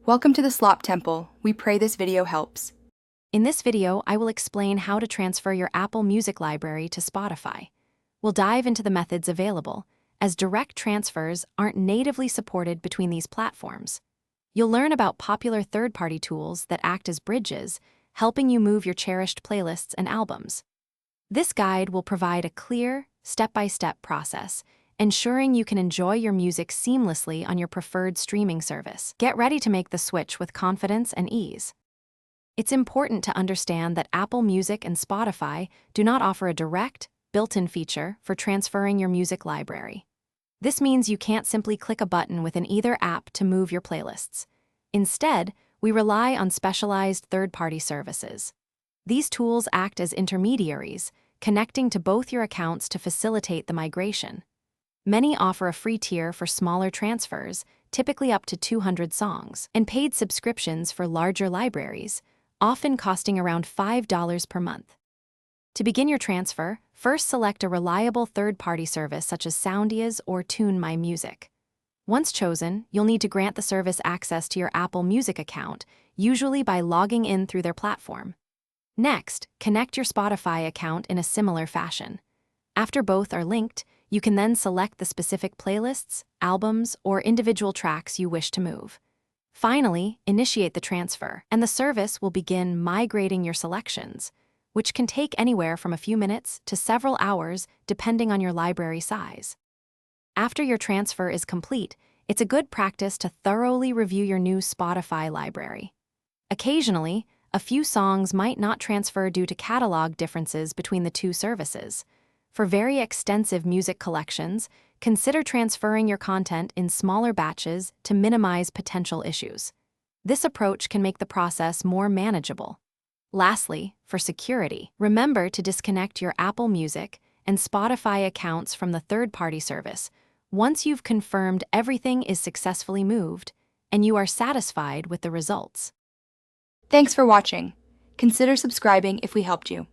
Welcome to the Slop Temple. We pray this video helps. In this video, I will explain how to transfer your Apple Music library to Spotify. We'll dive into the methods available, as direct transfers aren't natively supported between these platforms. You'll learn about popular third-party tools that act as bridges, helping you move your cherished playlists and albums. This guide will provide a clear, step-by-step process, ensuring you can enjoy your music seamlessly on your preferred streaming service. Get ready to make the switch with confidence and ease. It's important to understand that Apple Music and Spotify do not offer a direct, built-in feature for transferring your music library. This means you can't simply click a button within either app to move your playlists. Instead, we rely on specialized third-party services. These tools act as intermediaries, connecting to both your accounts to facilitate the migration. Many offer a free tier for smaller transfers, typically up to 200 songs, and paid subscriptions for larger libraries, often costing around $5 per month. To begin your transfer, first select a reliable third-party service such as Soundia's or Tune My Music. Once chosen, you'll need to grant the service access to your Apple Music account, usually by logging in through their platform. Next, connect your Spotify account in a similar fashion. After both are linked, you can then select the specific playlists, albums, or individual tracks you wish to move. Finally, initiate the transfer, and the service will begin migrating your selections, which can take anywhere from a few minutes to several hours depending on your library size. After your transfer is complete, it's a good practice to thoroughly review your new Spotify library. Occasionally, a few songs might not transfer due to catalog differences between the two services. For very extensive music collections, consider transferring your content in smaller batches to minimize potential issues. This approach can make the process more manageable. Lastly, for security, remember to disconnect your Apple Music and Spotify accounts from the third-party service once you've confirmed everything is successfully moved and you are satisfied with the results. Thanks for watching. Consider subscribing if we helped you.